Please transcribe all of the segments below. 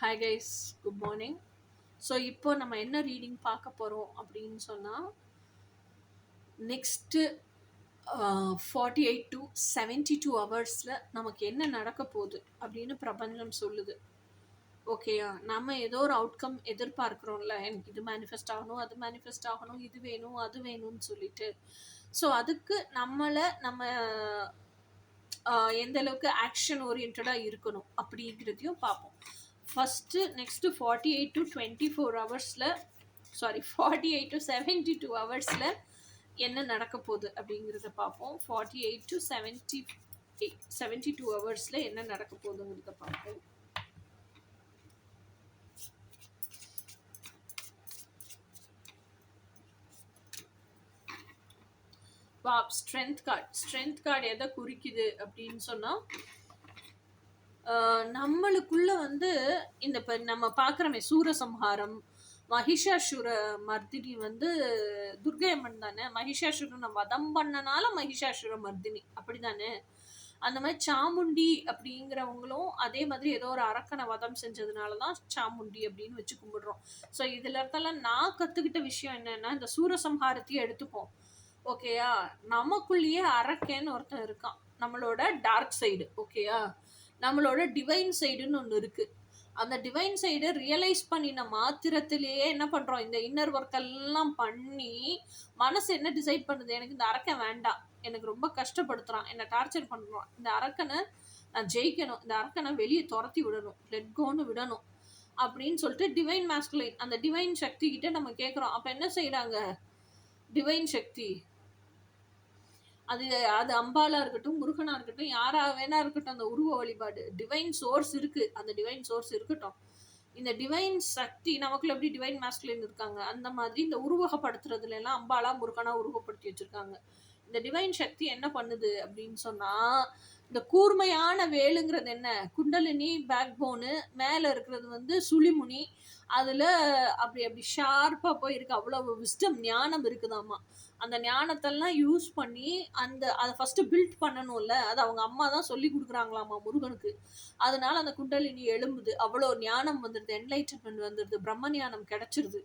Hi guys, good morning. So இப்போ நம்ம என்ன ரீடிங் பார்க்க போகிறோம் அப்படின்னு சொன்னால், நெக்ஸ்ட்டு 48 to 72 ஹவர்ஸில் நமக்கு என்ன நடக்க போகுது அப்படின்னு பிரபஞ்சம் சொல்லுது. ஓகேயா, நம்ம ஏதோ ஒரு அவுட்கம் எதிர்பார்க்குறோம்ல, எனக்கு இது மேனிஃபெஸ்ட் ஆகணும், அது மேனிஃபெஸ்ட் ஆகணும், இது வேணும், அது வேணும்னு சொல்லிட்டு. ஸோ அதுக்கு நம்ம எந்த அளவுக்கு ஆக்ஷன் ஓரியன்டாக இருக்கணும் அப்படிங்கிறதையும் பார்ப்போம். ஃபஸ்ட்டு நெக்ஸ்ட்டு 48 to 24 ஹவர்ஸில் 48 to 72 ஹவர்ஸில் என்ன நடக்க போகுது அப்படிங்கிறத பார்ப்போம். 48 to 72 ஹவர்ஸில் என்ன நடக்க போகுதுங்கிறத பார்ப்போம். ஸ்ட்ரென்த் கார்டு எதை குறிக்குது அப்படின்னு சொன்னால், நம்மளுக்குள்ள வந்து இந்த இப்போ நம்ம பார்க்குறோமே சூரசம்ஹாரம், மகிஷாசுர மர்தினி வந்து துர்கையம்மன் தானே. மகிஷாசுரனை வதம் பண்ணனால மகிஷாசுர மர்தினி அப்படி தானே. அந்த மாதிரி சாமுண்டி அப்படிங்கிறவங்களும் அதே மாதிரி ஏதோ ஒரு அரக்கனை வதம் செஞ்சதுனால தான் சாமுண்டி அப்படின்னு வச்சு கும்பிடுறோம். ஸோ இதில் இருந்தெல்லாம் நான் கற்றுக்கிட்ட விஷயம் என்னென்னா, இந்த சூரசம்ஹாரத்தையே எடுத்துப்போம். ஓகேயா, நமக்குள்ளேயே அரக்கேன்னு ஒருத்தன் இருக்கான், நம்மளோட டார்க் சைடு. ஓகேயா, நம்மளோட டிவைன் சைடுன்னு ஒன்று இருக்குது. அந்த டிவைன் சைடை ரியலைஸ் பண்ணின மாத்திரத்திலேயே என்ன பண்ணுறோம், இந்த இன்னர் ஒர்க் எல்லாம் பண்ணி மனசு என்ன டிசைட் பண்ணுது, எனக்கு இந்த அரக்கன் வேண்டாம், எனக்கு ரொம்ப கஷ்டப்படுத்துகிறான், என்னை டார்ச்சர் பண்ணுறான், இந்த அரக்கனை நான் ஜெயிக்கணும், இந்த அரக்கனை வெளியே துரத்தி விடணும், லெட் கோன்னு விடணும் அப்படின்னு சொல்லிட்டு டிவைன் மாஸ்குலைன் அந்த டிவைன் சக்தி கிட்ட நம்ம கேட்குறோம். அப்போ என்ன செய்கிறாங்க டிவைன் சக்தி? அது அம்பாலா இருக்கட்டும், முருகனா இருக்கட்டும், யாரா வேணா இருக்கட்டும், அந்த உருவ வழிபாடு டிவைன் சோர்ஸ் இருக்கு, அந்த டிவைன் சோர்ஸ் இருக்கட்டும். இந்த டிவைன் சக்தி நமக்குள்ள எப்படி டிவைன் மாஸ்குலைன் இருக்காங்க, அந்த மாதிரி இந்த உருவகப்படுத்துறதுல எல்லாம் அம்பாலா முருகனா உருவப்படுத்தி வச்சிருக்காங்க. இந்த டிவைன் சக்தி என்ன பண்ணுது அப்படின்னு சொன்னா, இந்த கூர்மையான வேலுங்கிறது என்ன, குண்டலினி பேக் போனு, மேல இருக்கிறது வந்து சுழிமுனி, அதுல அப்படி ஷார்ப்பா போயிருக்கு, அவ்வளவு விஸ்டம் ஞானம் இருக்குதாமா. அந்த ஞானத்தெல்லாம் யூஸ் பண்ணி அதை ஃபஸ்ட்டு பில்ட் பண்ணணும்ல, அது அவங்க அம்மா தான் சொல்லி கொடுக்குறாங்களாமா முருகனுக்கு. அதனால அந்த குண்டலினி எழும்புது, அவ்வளோ ஞானம் வந்துடுது, என்லைட்டன்மெண்ட் வந்துடுது, பிரம்ம ஞானம் கிடைச்சிருது.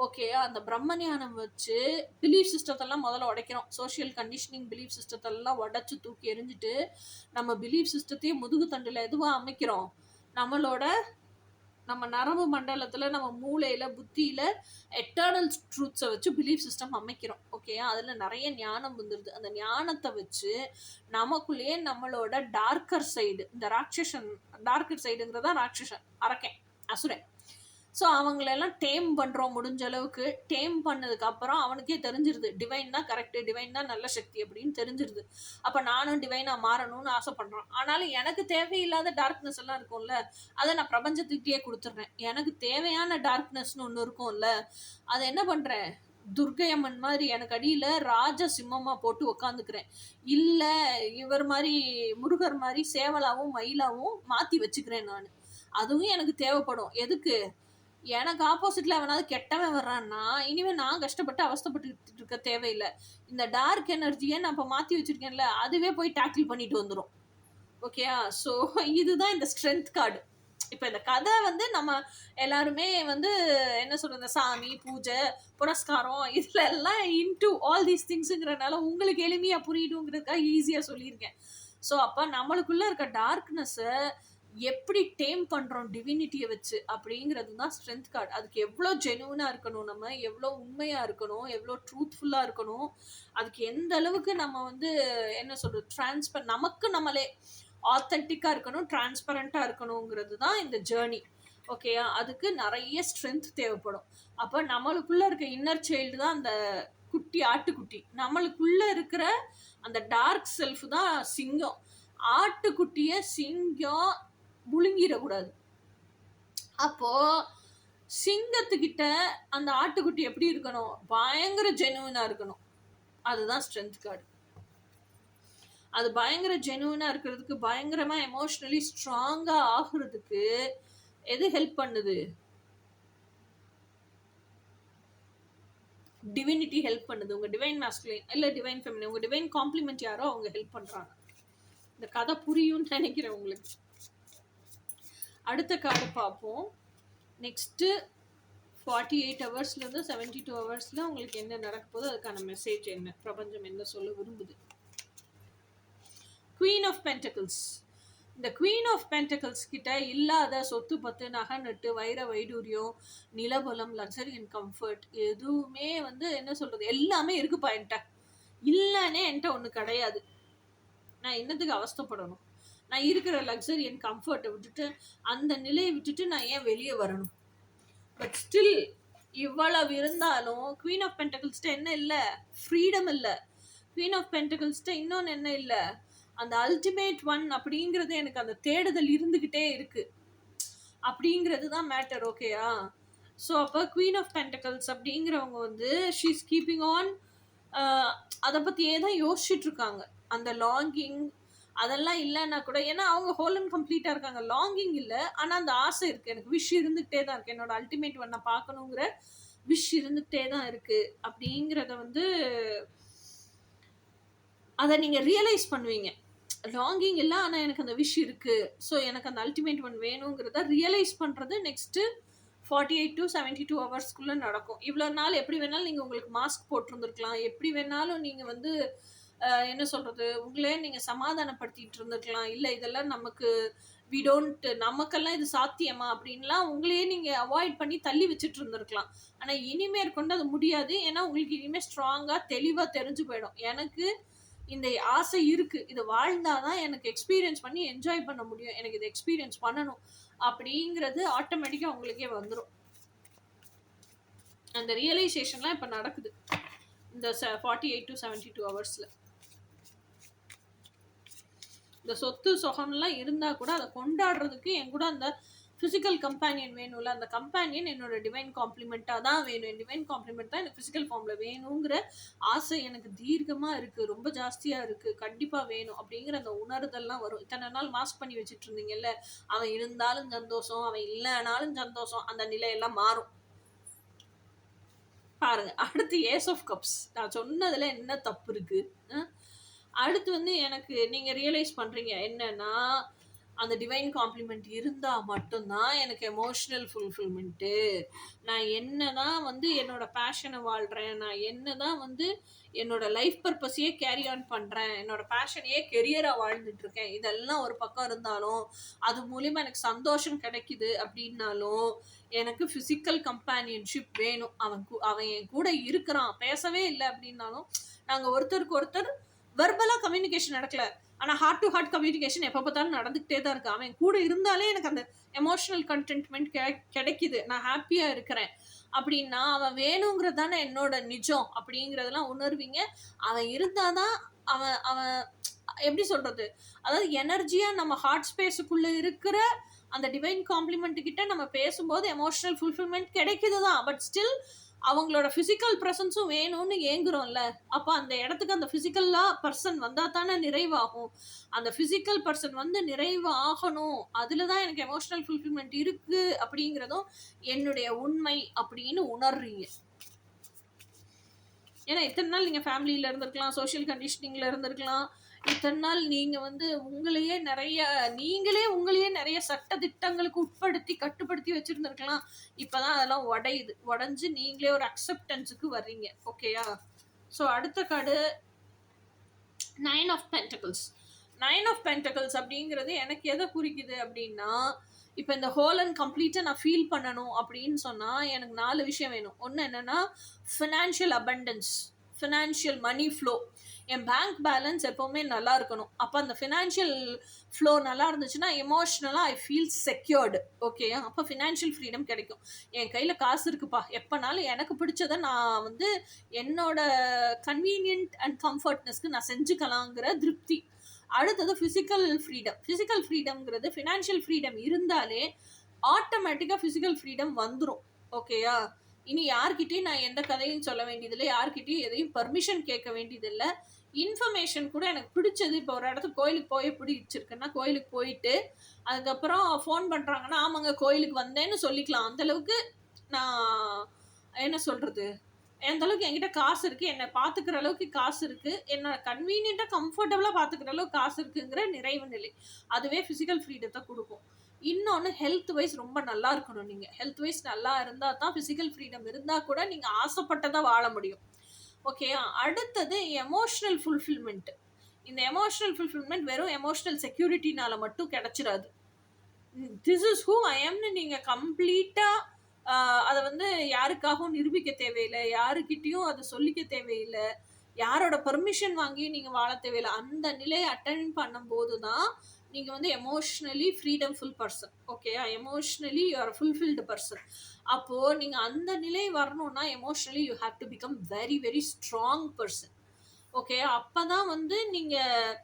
ஓகே, அந்த பிரம்ம ஞானம் வச்சு பிலீஃப் சிஸ்டத்தெல்லாம் முதல்ல உடைக்கிறோம். சோஷியல் கண்டிஷனிங் பிலீஃப் சிஸ்டத்தெல்லாம் உடச்சி தூக்கி எரிஞ்சிட்டு நம்ம பிலீஃப் சிஸ்டத்தையே முதுகு தண்டில் எதுவாக அமைக்கிறோம், நம்ம நரம்பு மண்டலத்தில், நம்ம மூளையில், புத்தியில் எட்டர்னல் ட்ரூத்ஸை வச்சு பிலீஃப் சிஸ்டம் அமைக்கிறோம். ஓகே, அதில் நிறைய ஞானம் வந்துடுது. அந்த ஞானத்தை வச்சு நமக்குள்ளேயே நம்மளோட டார்க்கர் சைடு, இந்த டார்க்கர் சைடுங்கிறதா ராட்சசன், அரக்கன், அசுரன். ஸோ அவங்களெல்லாம் டேம் பண்ணுறோம். முடிஞ்ச அளவுக்கு டேம் பண்ணதுக்கப்புறம் அவனுக்கே தெரிஞ்சிருது டிவைன் தான் கரெக்டு, டிவைன் தான் நல்ல சக்தி அப்படின்னு தெரிஞ்சிருது. அப்போ நானும் டிவைனாக மாறணும்னு ஆசைப்படுறான். ஆனாலும் எனக்கு தேவையில்லாத டார்க்னஸ் எல்லாம் இருக்கும்ல, அதை நான் பிரபஞ்சத்துக்கிட்டே கொடுத்துட்றேன். எனக்கு தேவையான டார்க்னஸ்னு ஒன்று இருக்கும்ல, அதை என்ன பண்ணுறேன், துர்கையம்மன் மாதிரி எனக்கு அடியில் ராஜ சிம்மமாக போட்டு உக்காந்துக்கிறேன். இல்லை இவர் மாதிரி முருகர் மாதிரி சேவலாகவும் மயிலாகவும் மாற்றி வச்சுக்கிறேன் நான். அதுவும் எனக்கு தேவைப்படும். எதுக்கு, எனக்கு ஆப்போசிட்ல அவனாவது கெட்டவன் வர்றான்னா இனிமேல் நான் கஷ்டப்பட்டு அவஸ்தப்பட்டு இருக்க தேவையில்லை. இந்த டார்க் எனர்ஜியை நான் இப்போ மாற்றி வச்சிருக்கேன்ல, அதுவே போய் டேக்கிள் பண்ணிட்டு வந்துடும். ஓகேயா, ஸோ இதுதான் இந்த ஸ்ட்ரென்த் கார்டு. இப்போ இந்த கதை வந்து நம்ம எல்லாருமே வந்து என்ன சொல்றது, சாமி பூஜை புனஸ்காரம் இதுல எல்லாம் இன்டு ஆல் தீஸ் திங்ஸுங்கிறனால உங்களுக்கு எளிமையாக புரியுதுங்கிறதுக்காக ஈஸியாக சொல்லியிருக்கேன். ஸோ அப்போ நம்மளுக்குள்ள இருக்க டார்க்னஸை எப்படி டேம் பண்ணுறோம் டிவினிட்டியை வச்சு அப்படிங்கிறது தான் ஸ்ட்ரென்த் கார்டு. அதுக்கு எவ்வளோ ஜெனுவனாக இருக்கணும், நம்ம எவ்வளோ உண்மையாக இருக்கணும், எவ்வளோ ட்ரூத்ஃபுல்லாக இருக்கணும், அதுக்கு எந்த அளவுக்கு நம்ம வந்து என்ன சொல்கிறது நமக்கு நம்மளே ஆத்தென்டிக்காக இருக்கணும், டிரான்ஸ்பரண்ட்டாக இருக்கணுங்கிறது தான் இந்த ஜேர்னி. ஓகேயா, அதுக்கு நிறைய ஸ்ட்ரென்த் தேவைப்படும். அப்போ நம்மளுக்குள்ளே இருக்க இன்னர் சைல்டு தான் அந்த ஆட்டுக்குட்டி. நம்மளுக்குள்ளே இருக்கிற அந்த டார்க் செல்ஃப் தான் சிங்கம். ஆட்டுக்குட்டியை சிங்கம் முழுங்கிடக்கூடாது. அப்போ சிங்கத்துக்கிட்ட அந்த ஆட்டுக்குட்டி எப்படி இருக்கணும், பயங்கர ஜெனுவனா இருக்கணும். அதுதான் ஸ்ட்ரென்த் கார்டு. அது பயங்கர ஜெனுவனா இருக்கிறதுக்கு, பயங்கரமா எமோஷனலி ஸ்ட்ராங்கா ஆகுறதுக்கு எது ஹெல்ப் பண்ணுது, டிவினிட்டி ஹெல்ப் பண்ணுது. உங்க டிவைன் மாஸ்குலைன் இல்ல டிவைன் ஃபெமினின், உங்க டிவைன் காம்ப்ளிமெண்ட் யாரோ அவங்க ஹெல்ப் பண்றாங்க. இந்த கதை புரியும்னு நினைக்கிறேன் உங்களுக்கு. அடுத்த கார்டு பார்ப்போம். நெக்ஸ்ட்டு 48 ஹவர்ஸ்லேருந்து 72 ஹவர்ஸில் உங்களுக்கு என்ன நடக்க போதோ அதுக்கான மெசேஜ் என்ன, பிரபஞ்சம் என்ன சொல்ல விரும்புது. Queen of pentacles. இந்த குவீன் ஆஃப் பென்டக்கிள்ஸ் கிட்ட இல்லாத சொத்து பத்து, நகை நட்டு, வைர வைடூரியம், நிலபலம், லக்ஸரி அண்ட் கம்ஃபர்ட் எதுவுமே வந்து என்ன சொல்கிறது, எல்லாமே இருக்குப்பா என்கிட்ட. இல்லைன்னே என்கிட்ட ஒன்று கிடையாது. நான் என்னத்துக்கு அவஸ்தைப்படணும்? நான் இருக்கிற லக்ஸரி அண்ட் கம்ஃபர்ட்டை விட்டுட்டு, அந்த நிலையை விட்டுட்டு நான் ஏன் வெளியே வரணும்? பட் ஸ்டில் இவ்வளவு இருந்தாலும் குவீன் ஆஃப் பென்டக்கிள்ஸ்ட்ட என்ன இல்லை? ஃப்ரீடம் இல்லை. குவீன் ஆஃப் பென்டக்கிள்ஸ்ட்ட இன்னொன்று என்ன இல்லை? அந்த அல்டிமேட் ஒன் அப்படிங்கிறது எனக்கு அந்த தேடுதல் இருந்துக்கிட்டே இருக்கு அப்படிங்கிறது தான் மேட்டர். ஓகேயா? ஸோ அப்போ குவீன் ஆஃப் பென்டக்கிள்ஸ் அப்படிங்கிறவங்க வந்து ஷீஸ் கீப்பிங் ஆன், அதை பற்றியே தான் யோசிச்சுட்டு இருக்காங்க. அந்த லாங்கிங் அதெல்லாம் இல்லைன்னா கூட, ஏன்னா அவங்க ஹோல் அண்ட் கம்ப்ளீட்டாக இருக்காங்க. லாங்கிங் இல்லை, ஆனால் அந்த ஆசை இருக்குது. எனக்கு விஷ் இருந்துகிட்டே தான் இருக்குது. என்னோட அல்டிமேட் ஒன்னை பார்க்கணுங்கிற விஷ் இருந்துகிட்டே தான் இருக்குது. அப்படிங்கிறத வந்து அதை நீங்கள் ரியலைஸ் பண்ணுவீங்க. லாங்கிங் இல்லை, ஆனால் எனக்கு அந்த விஷ் இருக்குது, ஸோ எனக்கு அந்த அல்டிமேட் ஒன் வேணுங்கிறத ரியலைஸ் பண்ணுறது நெக்ஸ்ட்டு 48 to 72 ஹவர்ஸ்க்குள்ளே நடக்கும். இவ்வளோ நாள் எப்படி வேணாலும் நீங்கள் உங்களுக்கு மாஸ்க் போட்டிருந்துருக்கலாம், எப்படி வேணாலும் நீங்கள் வந்து என்ன சொல்கிறது, உங்களே நீங்கள் சமாதானப்படுத்திட்டு இருந்திருக்கலாம். இல்லை இதெல்லாம் நமக்கு நமக்கெல்லாம் இது சாத்தியமா அப்படின்லாம் உங்களையே நீங்கள் அவாய்ட் பண்ணி தள்ளி வச்சுட்டு இருந்திருக்கலாம். ஆனால் இனிமேல் கொண்டு அது முடியாது. ஏன்னா உங்களுக்கு இனிமேல் ஸ்ட்ராங்காக தெளிவாக தெரிஞ்சு போயிடும். எனக்கு இந்த ஆசை இருக்குது, இது வாழ்ந்தாதான் எனக்கு எக்ஸ்பீரியன்ஸ் பண்ணி என்ஜாய் பண்ண முடியும், எனக்கு இது எக்ஸ்பீரியன்ஸ் பண்ணணும் அப்படிங்கிறது ஆட்டோமேட்டிக்காக உங்களுக்கே வந்துடும். அந்த ரியலைசேஷன்லாம் இப்போ நடக்குது இந்த 48 to 72 ஹவர்ஸில். இந்த சொத்து சுகம்லாம் இருந்தால் கூட அதை கொண்டாடுறதுக்கு என் கூட அந்த ஃபிசிக்கல் கம்பேனியன் வேணும்ல. அந்த கம்பேனியன் என்னோட டிவைன் காம்ப்ளிமெண்ட்டாக தான் வேணும். என் டிவைன் காம்ப்ளிமெண்ட் தான் எனக்கு ஃபிசிக்கல் ஃபார்மில் வேணுங்கிற ஆசை எனக்கு தீர்க்கமாக இருக்குது, ரொம்ப ஜாஸ்தியாக இருக்குது. கண்டிப்பாக வேணும் அப்படிங்கிற அந்த உணர்தல்லாம் வரும். இத்தனை நாள் மாஸ்க் பண்ணி வச்சுட்டு இருந்தீங்கல்ல, அவன் இருந்தாலும் சந்தோஷம், அவன் இல்லைனாலும் சந்தோஷம், அந்த நிலையெல்லாம் மாறும். பாருங்க, அடுத்து ஏஸ் ஆஃப் கப்ஸ். நான் சொன்னதில் என்ன தப்பு இருக்குது? அடுத்து வந்து எனக்கு நீங்கள் ரியலைஸ் பண்ணுறீங்க என்னன்னா, அந்த டிவைன் காம்ப்ளிமெண்ட் இருந்தால் மட்டும்தான் எனக்கு எமோஷ்னல் ஃபுல்ஃபில்மெண்ட்டு. நான் என்ன தான் வந்து என்னோடய பேஷனை வாழ்கிறேன், நான் என்ன தான் வந்து என்னோடய லைஃப் பர்பஸையே கேரி ஆன் பண்ணுறேன், என்னோடய பேஷனையே கெரியராக வாழ்ந்துட்டுருக்கேன், இதெல்லாம் ஒரு பக்கம் இருந்தாலும் அது மூலிமா எனக்கு சந்தோஷம் கிடைக்குது அப்படின்னாலும் எனக்கு ஃபிசிக்கல் கம்பேனியன்ஷிப் வேணும். அவன் என் கூட இருக்கிறான், பேசவே இல்லை அப்படின்னாலும் நாங்கள் ஒருத்தருக்கு ஒருத்தர் வெர்பலாக கம்யூனிகேஷன் நடக்கலை, ஆனால் ஹார்ட் டு ஹார்ட் கம்யூனிகேஷன் எப்போ பார்த்தாலும் நடந்துக்கிட்டே தான் இருக்குது. அவன் கூட இருந்தாலே எனக்கு அந்த எமோஷ்னல் கண்டென்ட்மெண்ட் கிடைக்குது, நான் ஹாப்பியாக இருக்கிறேன் அப்படின்னா அவன் வேணுங்கிறது தானே என்னோட நிஜம் அப்படிங்கிறதெல்லாம் உணர்வீங்க. அவன் இருந்தால் தான் அவன் அவன் எப்படி சொல்கிறது, அதாவது எனர்ஜியாக நம்ம ஹார்ட் ஸ்பேஸுக்குள்ளே இருக்கிற அந்த டிவைன் காம்ப்ளிமெண்ட்டுக்கிட்ட நம்ம பேசும்போது எமோஷ்னல் ஃபுல்ஃபில்மெண்ட் கிடைக்குது தான். பட் ஸ்டில் அவங்களோட ஃபிசிக்கல் ப்ரெசன்ஸும் வேணும்னு ஏங்குறோம்ல, அப்போ அந்த இடத்துக்கு அந்த ஃபிசிக்கலாக பர்சன் வந்தால் தானே நிறைவாகும். அந்த ஃபிசிக்கல் பர்சன் வந்து நிறைவு ஆகணும், அதில் தான் எனக்கு எமோஷ்னல் ஃபுல்ஃபில்மெண்ட் இருக்குது அப்படிங்கிறதும் என்னுடைய உண்மை அப்படின்னு உணர்றீங்க. ஏன்னா இத்தனை நாள் நீங்கள் ஃபேமிலியில் இருந்திருக்கலாம், சோஷியல் கண்டிஷனிங்கில் இருந்திருக்கலாம், இத்தனை நாள் நீங்கள் வந்து நீங்களே உங்களையே நிறைய சட்ட திட்டங்களுக்கு உட்படுத்தி கட்டுப்படுத்தி வச்சுருந்துருக்கலாம். இப்போ தான் அதெல்லாம் உடைஞ்சு நீங்களே ஒரு அக்செப்டன்ஸுக்கு வர்றீங்க. ஓகேயா? ஸோ அடுத்த card 9 of Pentacles. 9 of Pentacles அப்படிங்கிறது எனக்கு எதை குறிக்குது அப்படின்னா, இப்போ இந்த ஹோல் அண்ட் கம்ப்ளீட்டாக நான் ஃபீல் பண்ணணும் அப்படின்னு சொன்னால் எனக்கு 4 விஷயம் வேணும். ஒன்று என்னென்னா financial abundance, financial money flow. என் பேங்க் பேலன்ஸ் எப்போவுமே நல்லா இருக்கணும். அப்போ அந்த ஃபினான்ஷியல் ஃப்ளோ நல்லா இருந்துச்சுன்னா எமோஷ்னலாக ஐ ஃபீல் செக்யூர்டு. ஓகே, அப்போ ஃபினான்ஷியல் ஃப்ரீடம் கிடைக்கும். என் கையில் காசு இருக்குப்பா, எப்போனாலும் எனக்கு பிடிச்சதை நான் வந்து என்னோட கன்வீனியன்ட் அண்ட் கம்ஃபர்ட்னஸ்க்கு நான் செஞ்சுக்கலாங்கிற திருப்தி. அடுத்தது ஃபிசிக்கல் ஃப்ரீடம். ஃபிசிக்கல் ஃப்ரீடம்ங்கிறது ஃபினான்ஷியல் ஃப்ரீடம் இருந்தாலே ஆட்டோமேட்டிக்காக ஃபிசிக்கல் ஃப்ரீடம் வந்துடும். ஓகேயா? இனி யார்கிட்டையும் நான் எந்த கதையும் சொல்ல வேண்டியதில்லை, யார்கிட்டையும் எதையும் பர்மிஷன் கேட்க வேண்டியதில்லை. இன்ஃபர்மேஷன் கூட எனக்கு பிடிச்சது, இப்போ ஒரு இடத்துக்கு கோயிலுக்கு போய் பிடிச்சிருக்குன்னா கோயிலுக்கு போயிட்டு அதுக்கப்புறம் ஃபோன் பண்ணுறாங்கன்னா ஆமாங்க கோயிலுக்கு வந்தேன்னு சொல்லிக்கலாம். அந்தளவுக்கு நான் என்ன சொல்கிறது, அந்தளவுக்கு என்கிட்ட காசு இருக்குது, என்னை பார்த்துக்கிற அளவுக்கு காசு இருக்குது, என்னோட கன்வீனியண்ட்டாக கம்ஃபர்டபுளாக பார்த்துக்கிற அளவுக்கு காசு இருக்குங்கிற நிறைவு நிலை. அதுவே ஃபிசிக்கல் ஃப்ரீடத்தை கொடுக்கும். இன்னொன்று ஹெல்த் வைஸ் ரொம்ப நல்லா இருக்கணும். நீங்கள் ஹெல்த் வைஸ் நல்லா இருந்தால் தான் ஃபிசிக்கல் ஃப்ரீடம் இருந்தால் கூட நீங்கள் ஆசைப்பட்டதை வாழ முடியும். ஓகே, அடுத்தது எமோஷனல் ஃபுல்ஃபில்மெண்ட். இந்த எமோஷனல் ஃபுல்ஃபில்மெண்ட் வெறும் எமோஷனல் செக்யூரிட்டினால மட்டும் கிடைச்சிடாது. திஸ் இஸ் ஹூ ஐ எம்னு நீங்கள் கம்ப்ளீட்டாக அதை வந்து யாருக்காகவும் நிரூபிக்க தேவையில்லை, யாருக்கிட்டையும் அதை சொல்லிக்க தேவையில்லை, யாரோட பர்மிஷன் வாங்கி நீங்கள் வாழ தேவையில்லை. அந்த நிலையை அட்டன் பண்ணும்போது தான் நீங்கள் வந்து எமோஷ்னலி ஃப்ரீடம்ஃபுல் பர்சன். ஓகேயா, emotionally you are fulfilled person. அப்போது நீங்கள் அந்த நிலை வரணும்னா emotionally you have to become very very strong person. Okay, அப்போ தான் வந்து நீங்கள்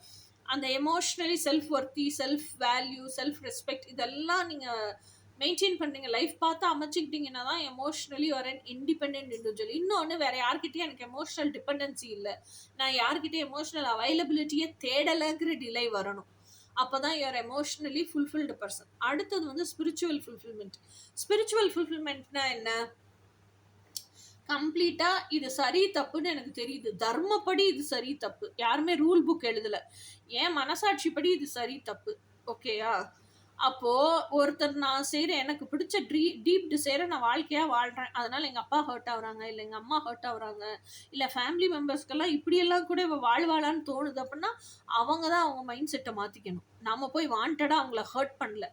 அந்த emotionally self worthy, self value, self respect இதெல்லாம் நீங்கள் மெயின்டைன் பண்ணுறீங்க. லைஃப் பார்த்து அமைச்சிக்கிட்டிங்கன்னா தான் எமோஷ்னலி ஒரு இண்டிபெண்ட் இண்டிவிஜுவல். இன்னொன்று, வேறு யார்கிட்டையும் எனக்கு எமோஷ்னல் டிபெண்டன்சி இல்லை, நான் யார்கிட்டையும் எமோஷ்னல் அவைலபிலிட்டியை தேடலைங்கிற நிலை வரணும். அப்போ தான் யூஆர் எமோஷ்னலி ஃபுல்ஃபில்டு பர்சன். அடுத்தது வந்து ஸ்பிரிச்சுவல் ஃபுல்ஃபில்மெண்ட். ஸ்பிரிச்சுவல் ஃபுல்ஃபில்மெண்ட்னா என்ன? கம்ப்ளீட்டாக இது சரி தப்புன்னு எனக்கு தெரியுது, தர்மப்படி இது சரி தப்பு, யாருமே ரூல் புக் எழுதலை, ஏன் மனசாட்சிப்படி இது சரி தப்பு. ஓகேயா, அப்போது ஒருத்தர் நான் செய்கிறேன், எனக்கு பிடிச்ச டீப் டிசைரை நான் வாழ்க்கையாக வாழ்கிறேன், அதனால் எங்கள் அப்பா ஹர்ட் ஆகுறாங்க, இல்லை எங்கள் அம்மா ஹர்ட் ஆகுறாங்க, இல்லை ஃபேமிலி மெம்பர்ஸ்க்கெல்லாம் இப்படியெல்லாம் கூட இவள் வாழ்வாளான்னு தோணுது அப்படின்னா அவங்க தான் அவங்க மைண்ட் செட்டை மாற்றிக்கணும். நம்ம போய் வாண்டடாக அவங்கள ஹர்ட் பண்ணல,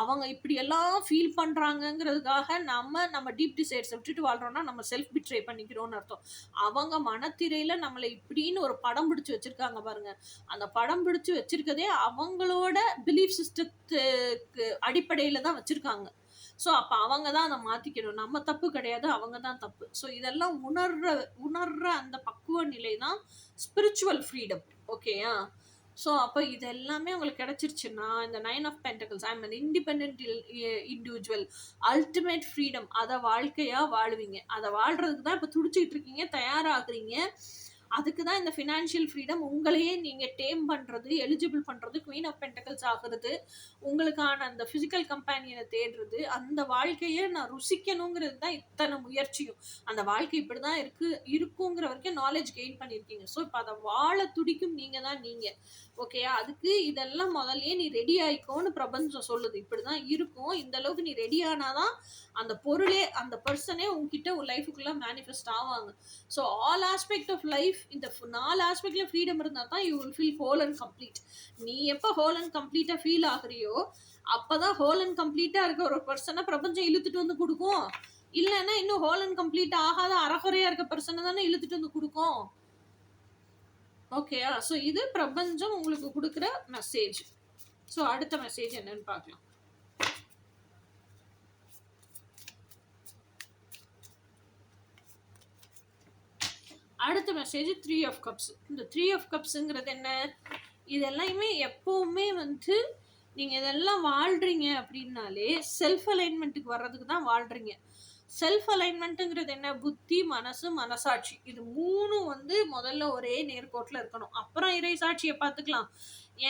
அவங்க இப்படியெல்லாம் ஃபீல் பண்ணுறாங்கங்கிறதுக்காக நம்ம டீப் டிசைர்ஸை விட்டுட்டு வாழ்கிறோன்னா நம்ம செல்ஃப் பிட்ரே பண்ணிக்கிறோன்னு அர்த்தம். அவங்க மனத்திரையில் நம்மளை இப்படின்னு ஒரு படம் பிடிச்சி வச்சுருக்காங்க பாருங்கள், அந்த படம் பிடிச்சி வச்சுருக்கதே அவங்களோட பிலீஃப் சிஸ்டத்துக்கு அடிப்படையில் தான் வச்சுருக்காங்க. ஸோ அப்போ அவங்க தான் அதை மாற்றிக்கணும், நம்ம தப்பு கிடையாது, அவங்க தான் தப்பு. ஸோ இதெல்லாம் உணர்ற அந்த பக்குவ நிலை தான் ஸ்பிரிச்சுவல் ஃப்ரீடம். ஓகேயா, ஸோ அப்போ இது எல்லாமே உங்களுக்கு கிடைச்சிருச்சுன்னா இந்த 9 of Pentacles, I am an independent individual, ultimate freedom, அதை வாழ்க்கையாக வாழுவீங்க. அதை வாழ்கிறதுக்கு தான் இப்போ துடிச்சிக்கிட்டு இருக்கீங்க, தயாராகிறீங்க. அதுக்கு தான் இந்த ஃபினான்ஷியல் ஃப்ரீடம், உங்களையே நீங்கள் டேம் பண்ணுறது, எலிஜிபிள் பண்ணுறது, குவீன் ஆஃப் பென்டக்கிள்ஸ் ஆகிறது, உங்களுக்கான அந்த ஃபிசிக்கல் கம்பேனியனை தேடுறது, அந்த வாழ்க்கையை நான் ருசிக்கணுங்கிறது தான் இத்தனை முயற்சியும். அந்த வாழ்க்கை இப்படி தான் இருக்குங்கிற வரைக்கும் நாலேஜ் கெயின் பண்ணியிருக்கீங்க. ஸோ இப்போ அதை வாழ துடிக்கும் நீங்கள் தான் நீங்கள். ஓகேயா, அதுக்கு இதெல்லாம் முதல்லையே நீ ரெடி ஆயிக்கோன்னு பிரபஞ்சம் சொல்லுது. இப்படி தான் இருக்கும், இந்த அளவுக்கு நீ ரெடி ஆனாதான் அந்த பொருளே, அந்த பர்சனே உங்ககிட்ட ஒரு லைஃபுக்குள்ளே மேனிஃபெஸ்ட் ஆவாங்க. So all aspect of life, இந்த 4 ஆஸ்பெக்ட்ல ஃப்ரீடம் இருந்தால் தான் you will feel whole and complete. நீ எப்போ ஹோல் அண்ட் கம்ப்ளீட்டாக ஃபீல் ஆகுறியோ அப்போதான் ஹோல் அண்ட் கம்ப்ளீட்டாக இருக்க ஒரு பர்சனை பிரபஞ்சம் இழுத்துட்டு வந்து கொடுக்கும். இல்லைன்னா இன்னும் ஹோல் அண்ட் கம்ப்ளீட் ஆகாத அறகுறையாக இருக்க பர்சனை தானே இழுத்துட்டு வந்து கொடுக்கும். ஓகேயா, ஸோ இது பிரபஞ்சம் உங்களுக்கு கொடுக்குற மெசேஜ். ஸோ அடுத்த மெசேஜ் என்னன்னு பார்க்கலாம். அடுத்த மெசேஜ் 3 of Cups. இந்த 3 of Cupsங்கிறது என்ன? இதெல்லாமே எப்போவுமே வந்து நீங்கள் இதெல்லாம் வாழ்கிறீங்க அப்படின்னாலே செல்ஃப் அலைன்மெண்ட்டுக்கு வர்றதுக்கு தான் வாழ்கிறீங்க. செல்ஃப் அலைன்மெண்ட்டுங்கிறது என்ன? புத்தி, மனசு, மனசாட்சி, இது 3 வந்து முதல்ல ஒரே நேர்கோட்டில் இருக்கணும். அப்புறம் இறைசாட்சியை பார்த்துக்கலாம்.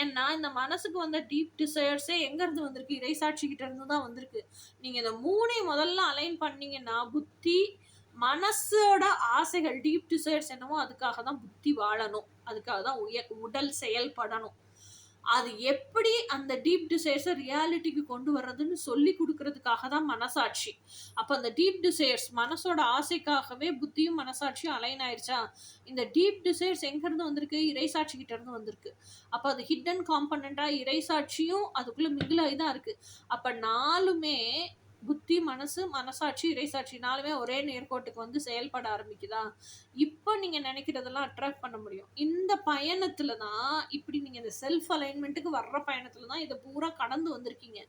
ஏன்னா இந்த மனசுக்கு வந்த டீப் டிசைர்ஸே எங்கேருந்து வந்திருக்கு? இறைசாட்சிக்கிட்ட இருந்து தான் வந்திருக்கு. நீங்கள் இந்த 3ஐயும் முதல்ல அலைன் பண்ணீங்கன்னா புத்தி, மனசோட ஆசைகள், டீப் டிசைர்ஸ் என்னமோ அதுக்காக தான் புத்தி வாழணும், அதுக்காக தான் உடல் செயல்படணும். அது எப்படி அந்த டீப் டிசைர்ஸை ரியாலிட்டிக்கு கொண்டு வர்றதுன்னு சொல்லி கொடுக்கறதுக்காக தான் மனசாட்சி. அப்போ அந்த டீப் டிசைர்ஸ், மனசோட ஆசைக்காகவே புத்தியும் மனசாட்சியும் அலைன் ஆயிடுச்சா? இந்த டீப் டிசைர்ஸ் எங்கேருந்து வந்திருக்கு? இறைசாட்சிக்கிட்ட இருந்து வந்திருக்கு. அப்போ அது ஹிடன் காம்பனண்ட்டாக இறைசாட்சியும் அதுக்குள்ளே மிங்கிலாகி தான் இருக்குது. அப்போ 4மே புத்தி, மனசு, மனசாட்சி, இறைசாட்சி 4மே ஒரே நேர்கோட்டுக்கு வந்து செயல்பட ஆரம்பிக்குதா? இப்போ நீங்கள் நினைக்கிறதெல்லாம் அட்ராக்ட் பண்ண முடியும். இந்த பயணத்தில் தான், இப்படி நீங்கள் இந்த செல்ஃப் அலைன்மெண்ட்டுக்கு வர்ற பயணத்தில் தான் இதை பூரா கடந்து வந்திருக்கீங்க.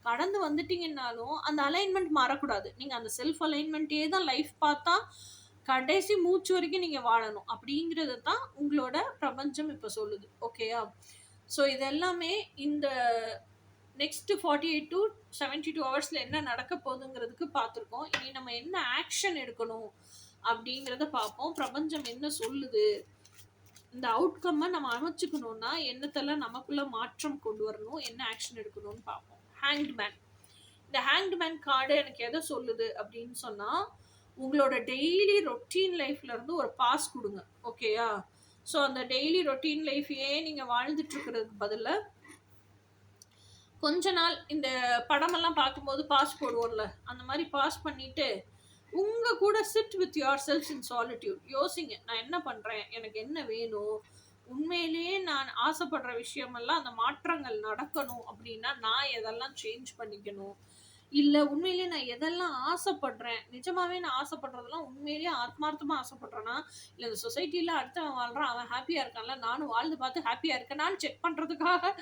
கடந்து வந்துட்டீங்கன்னாலும் அந்த அலைன்மெண்ட் மாறக்கூடாது. நீங்கள் அந்த செல்ஃப் அலைன்மெண்ட்டே தான் லைஃப் பார்த்தா கடைசி மூச்சு வரைக்கும் நீங்கள் வாழணும் அப்படிங்கிறது தான் உங்களோட பிரபஞ்சம் இப்போ சொல்லுது. ஓகேயா, ஸோ இதெல்லாமே இந்த நெக்ஸ்ட் 48 to 72 ஹவர்ஸில் என்ன நடக்க போகுதுங்கிறதுக்கு பார்த்துருக்கோம். இனி நம்ம என்ன ஆக்ஷன் எடுக்கணும் அப்படிங்கிறத பார்ப்போம். பிரபஞ்சம் என்ன சொல்லுது, இந்த அவுட்கம்மை நம்ம அமைச்சுக்கணும்னா என்னத்தெல்லாம் நமக்குள்ள மாற்றம் கொண்டு வரணும், என்ன ஆக்ஷன் எடுக்கணும்னு பார்ப்போம். ஹேங்க்ட் மேன். இந்த ஹேங்க்ட் மேன் கார்டு எனக்கு எதை சொல்லுது அப்படின்னு சொன்னால், உங்களோட டெய்லி ரொட்டீன் லைஃப்லேருந்து ஒரு பாஸ் கொடுங்க. ஓகேயா, ஸோ அந்த டெய்லி ரொட்டீன் லைஃபையே நீங்கள் வாழ்ந்துட்டுருக்கிறதுக்கு பதிலாக கொஞ்ச நாள் இந்த படமெல்லாம் பார்க்கும்போது பாஸ் போடுவோம்ல, அந்த மாதிரி பாஸ் பண்ணிட்டு உங்க கூட chit with your self in solitude. யோசிங்க, நான் என்ன பண்றேன், எனக்கு என்ன வேணும், உண்மையிலேயே நான் ஆசைப்படுற விஷயமெல்லாம் அந்த மாற்றங்கள் நடக்கணும் அப்படின்னா நான் எதெல்லாம் சேஞ்ச் பண்ணிக்கணும், இல்ல உண்மையிலேயே நான் எதெல்லாம் ஆசைப்படுறேன், நிஜமாவே நான் ஆசைப்படுறதெல்லாம் உண்மையிலேயே ஆத்மார்த்தமா ஆசைப்படுறேன்னா, இல்ல இந்த சொசைட்டில அடுத்தவன் வாழ்றான் அவன் ஹாப்பியா இருக்கான்ல, நானும் வாழ்ந்து பார்த்து ஹாப்பியா இருக்கேனான்னு செக் பண்றதுக்காக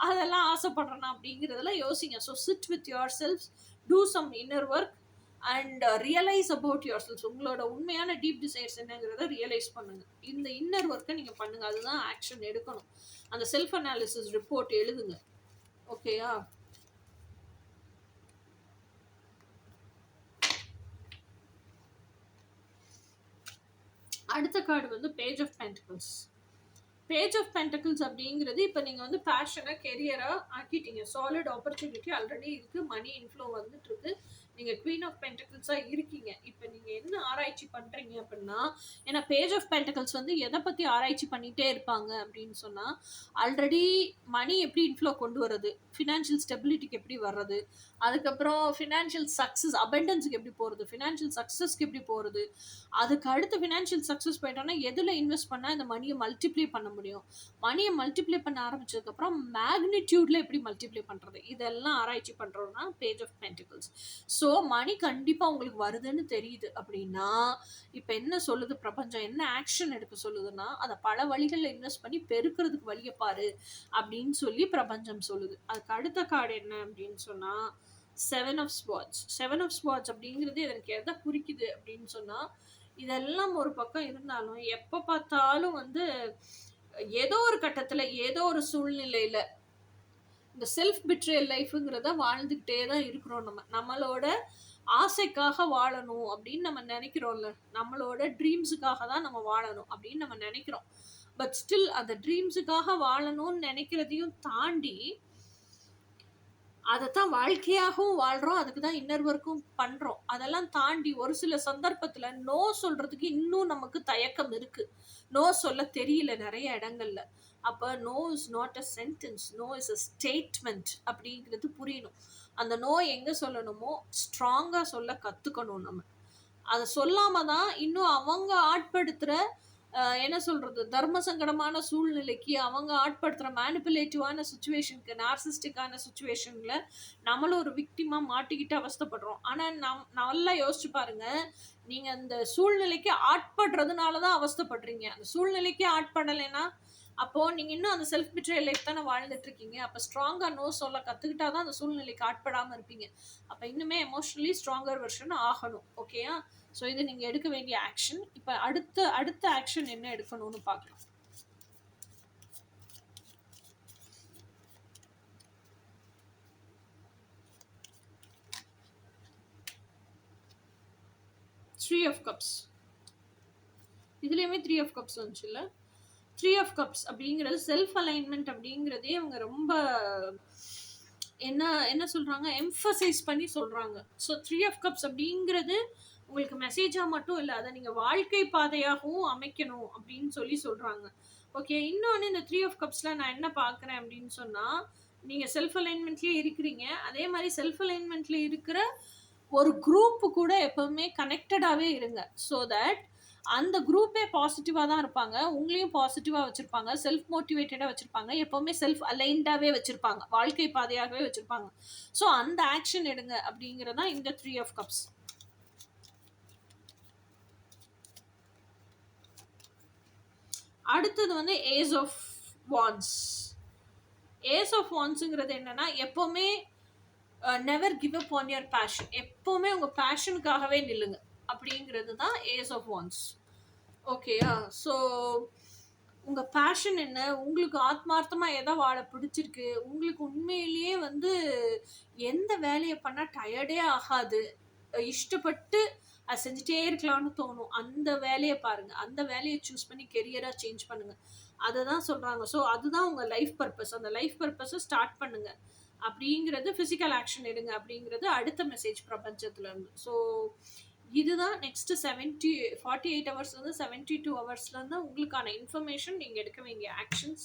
அதெல்லாம் ஆசைப்படுறேனா அப்படிங்கிறதெல்லாம் யோசிங்க. So sit with yourself, do some inner work and realise about yourself. உங்களோட உண்மையான டீப் டிசைர்ஸ் என்னங்கிறத ரியலைஸ் பண்ணுங்க. இந்த இன்னர் ஒர்க்கை நீங்க பண்ணுங்க. அதுதான் ஆக்ஷன் எடுக்கணும். அந்த செல்ஃப் அனாலிசிஸ் ரிப்போர்ட் எழுதுங்க. ஓகேயா? அடுத்த கார்டு வந்து page of pentacles. Page of pentacles அப்படிங்கிறது இப்போ நீங்கள் வந்து பேஷனை கெரியராக ஆக்கிட்டீங்க. சாலிட் ஆப்பர்ச்சுனிட்டி ஆல்ரெடி இருக்குது, மணி இன்ஃப்ளோ வந்துட்டு இருக்கு, நீங்கள் குவீன் ஆஃப் பென்டிகிள்ஸாக இருக்கீங்க. இப்போ நீங்கள் என்ன ஆராய்ச்சி பண்ணுறீங்க அப்படின்னா, ஏன்னா பேஜ் ஆஃப் பென்டிகிள்ஸ் வந்து எதை பற்றி ஆராய்ச்சி பண்ணிகிட்டே இருப்பாங்க அப்படின்னு சொன்னால், ஆல்ரெடி மணி எப்படி இன்ஃப்ளோ கொண்டு வர்றது, ஃபினான்ஷியல் ஸ்டெபிலிட்டிக்கு எப்படி வர்றது, அதுக்கப்புறம் ஃபினான்ஷியல் சக்ஸஸ் அபண்டன்ஸுக்கு எப்படி போகிறது, ஃபினான்ஷியல் சக்ஸஸ்க்கு எப்படி போகிறது, அதுக்கு அடுத்து ஃபினான்ஷியல் சக்ஸஸ் போயிட்டோன்னா எதில் இன்வெஸ்ட் பண்ணால் இந்த மணியை மல்டிப்ளை பண்ண முடியும், மணியை மல்டிப்ளை பண்ண ஆரம்பிச்சதுக்கப்புறம் மேக்னிடியூடில் எப்படி மல்டிப்ளை பண்ணுறது, இதெல்லாம் ஆராய்ச்சி பண்ணுறோம்னா பேஜ் ஆஃப் பென்டிகிள்ஸ். ஸோ மணி கண்டிப்பாக உங்களுக்கு வருதுன்னு தெரியுது அப்படின்னா, இப்போ என்ன சொல்லுது பிரபஞ்சம், என்ன ஆக்ஷன் எடுக்க சொல்லுதுன்னா, அதை பல வழிகளில் இன்வெஸ்ட் பண்ணி பெருக்கிறதுக்கு வழியை பாரு அப்படின்னு சொல்லி பிரபஞ்சம் சொல்லுது. அதுக்கு அடுத்த கார்டு என்ன அப்படின்னு சொன்னால் seven of swords. Seven of swords அப்படிங்கிறது எனக்கு எதை குறிக்குது அப்படின்னு சொன்னால், இதெல்லாம் ஒரு பக்கம் இருந்தாலும் எப்போ பார்த்தாலும் வந்து ஏதோ ஒரு கட்டத்தில் ஏதோ ஒரு சூழ்நிலையில் இந்த செல்ஃப் பிட்ரேல் லைஃப்ங்கிறத வாழ்ந்துக்கிட்டே தான் இருக்கிறோம். நம்மளோட ஆசைக்காக வாழணும் அப்படின்னு நம்ம நினைக்கிறோம்ல, நம்மளோட ட்ரீம்ஸுக்காக தான் நம்ம வாழணும் அப்படின்னு நம்ம நினைக்கிறோம். பட் ஸ்டில் அந்த ட்ரீம்ஸுக்காக வாழணும்னு நினைக்கிறதையும் தாண்டி அதைத்தான் வாழ்க்கையாகவும் வாழ்கிறோம், அதுக்கு தான் இன்னர் ஒர்க்கும் பண்ணுறோம். அதெல்லாம் தாண்டி ஒரு சில சந்தர்ப்பத்தில் நோ சொல்கிறதுக்கு இன்னும் நமக்கு தயக்கம் இருக்குது, நோ சொல்ல தெரியல நிறைய இடங்கள்ல. அப்போ no is not a sentence, no is a statement அப்படிங்கிறது புரியணும். அந்த நோ எங்கே சொல்லணுமோ ஸ்ட்ராங்காக சொல்ல கற்றுக்கணும். நம்ம அதை சொல்லாமல் தான் இன்னும் அவங்க ஆட்படுத்துகிற என்ன சொல்கிறது தர்ம சங்கடமான சூழ்நிலைக்கு, அவங்க ஆட்படுத்துகிற மேனிப்புலேட்டிவான சுச்சுவேஷனுக்கு, நார்சிஸ்டிக்கான சுச்சுவேஷனில் நம்மளும் ஒரு விக்டிமாக மாட்டிக்கிட்டு அவஸ்தைப்படுறோம். ஆனால் நல்லா யோசிச்சு பாருங்கள், நீங்கள் அந்த சூழ்நிலைக்கு ஆட்படுறதுனால தான் அவஸ்தைப்படுறீங்க. அந்த சூழ்நிலைக்கு ஆட்படலைன்னா அப்போது நீங்கள் இன்னும் அந்த செல்ஃப் பிட்ரேல் லைஃப் தானே வாழ்ந்துட்டு இருக்கீங்க. அப்போ ஸ்ட்ராங்காக நோ சொல்ல கற்றுக்கிட்டா தான் அந்த சூழ்நிலைக்கு ஆட்படாமல் இருப்பீங்க. அப்போ இன்னுமே எமோஷ்னலி ஸ்ட்ராங்கர் வெர்ஷன் ஆகணும். ஓகேயா? ஸோ இது நீங்கள் எடுக்க வேண்டிய ஆக்ஷன். இப்போ அடுத்த ஆக்ஷன் என்ன எடுக்கணும்னு பார்க்கலாம். Three of cups. இதுலேயுமே த்ரீ ஆஃப் கப்ஸ் வந்துச்சு இல்லை? த்ரீ ஆஃப் கப்ஸ் அப்படிங்கிறது செல்ஃப் அலைன்மெண்ட் அப்படிங்கிறதே அவங்க ரொம்ப என்ன சொல்கிறாங்க, எம்ஃபசைஸ் பண்ணி சொல்கிறாங்க. ஸோ த்ரீ ஆஃப் கப்ஸ் அப்படிங்கிறது உங்களுக்கு மெசேஜாக மட்டும் இல்லை, அதை நீங்கள் வாழ்க்கை பாதையாகவும் அமைக்கணும் அப்படின்னு சொல்கிறாங்க. ஓகே, இன்னொன்று இந்த த்ரீ ஆஃப் கப்ஸில் நான் என்ன பார்க்குறேன் அப்படின்னு சொன்னால், நீங்கள் செல்ஃப் அலைன்மெண்ட்லேயே இருக்கிறீங்க, அதே மாதிரி செல்ஃப் அலைன்மெண்ட்லேயே இருக்கிற ஒரு குரூப்பு கூட எப்போவுமே கனெக்டடாகவே இருங்க. ஸோ தட் அந்த குரூப்பே பாசிட்டிவாக தான் இருப்பாங்க, உங்களையும் பாசிட்டிவாக வச்சுருப்பாங்க, செல்ஃப் மோட்டிவேட்டடாக வச்சுருப்பாங்க, எப்போவுமே செல்ஃப் அலைன்டாகவே வச்சுருப்பாங்க, வாழ்க்கை பாதையாகவே வச்சுருப்பாங்க. ஸோ அந்த ஆக்ஷன் எடுங்க அப்படிங்கிறதான் இந்த த்ரீ ஆஃப் கப்ஸ். அடுத்தது வந்து ace of wands. Ace of வான்ஸுங்கிறது என்னன்னா, எப்போவுமே never give up on your passion, எப்போவுமே உங்கள் பேஷனுக்காகவே நில்லுங்க அப்படிங்கிறது தான் ஏஸ் ஆஃப் வான்ஸ். ஓகேயா? ஸோ உங்கள் பேஷன் என்ன, உங்களுக்கு ஆத்மார்த்தமாக எதை வாழ பிடிச்சிருக்கு, உங்களுக்கு உண்மையிலேயே வந்து எந்த வேலையை பண்ணால் டயர்டே ஆகாது, இஷ்டப்பட்டு அதை செஞ்சுட்டே இருக்கலாம்னு தோணும், அந்த வேலையை பாருங்கள், அந்த வேலையை சூஸ் பண்ணி கெரியராக சேஞ்ச் பண்ணுங்கள். அதை தான் சொல்கிறாங்க. ஸோ அதுதான் உங்கள் லைஃப் பர்பஸ், அந்த லைஃப் பர்பஸை ஸ்டார்ட் பண்ணுங்கள் அப்படிங்கிறது, ஃபிசிக்கல் ஆக்ஷன் எடுங்க அப்படிங்கிறது அடுத்த மெசேஜ் பிரபஞ்சத்துலேருந்து. ஸோ இதுதான் நெக்ஸ்ட்டு 48 ஹவர்ஸ்லேருந்து 72 ஹவர்ஸ்லேருந்து உங்களுக்கான இன்ஃபர்மேஷன், நீங்கள் எடுக்க வேண்டிய ஆக்ஷன்ஸ்.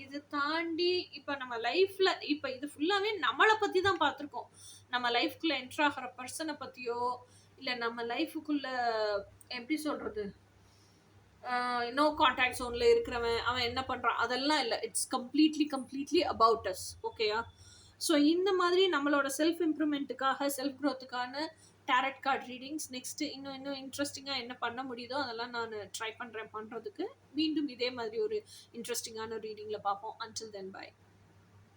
இது தாண்டி இப்ப நம்ம லைஃப்ல இப்ப இது ஃபுல்லாவே நம்மள பத்தி தான் பார்த்துருக்கோம். நம்ம லைஃப்குள்ள என்டர் ஆகுற பெர்சன பத்தியோ, இல்ல நம்ம லைஃப்க்குள்ள எப்படி சொல்றது? நோ கான்டாக்ட் ஜோன்ல இருக்கிறவன், அவன் என்ன பண்றான்? அதெல்லாம் இல்ல. It's completely about us. ஓகேயா? ஸோ இந்த மாதிரி நம்மளோட செல்ஃப் இம்ப்ரூவ்மெண்ட்டுக்காக, செல்ஃப் குரோத்துக்கான டாரட் கார்ட் ரீடிங்ஸ் நெக்ஸ்ட் இன்னும் இன்ட்ரெஸ்டிங்கா என்ன பண்ண முடியுதோ அதெல்லாம் நான் ட்ரை பண்றேன் பண்றதுக்கு. மீண்டும் இதே மாதிரி ஒரு இன்ட்ரெஸ்டிங்கான ரீடிங்ல பார்ப்போம். Until then by.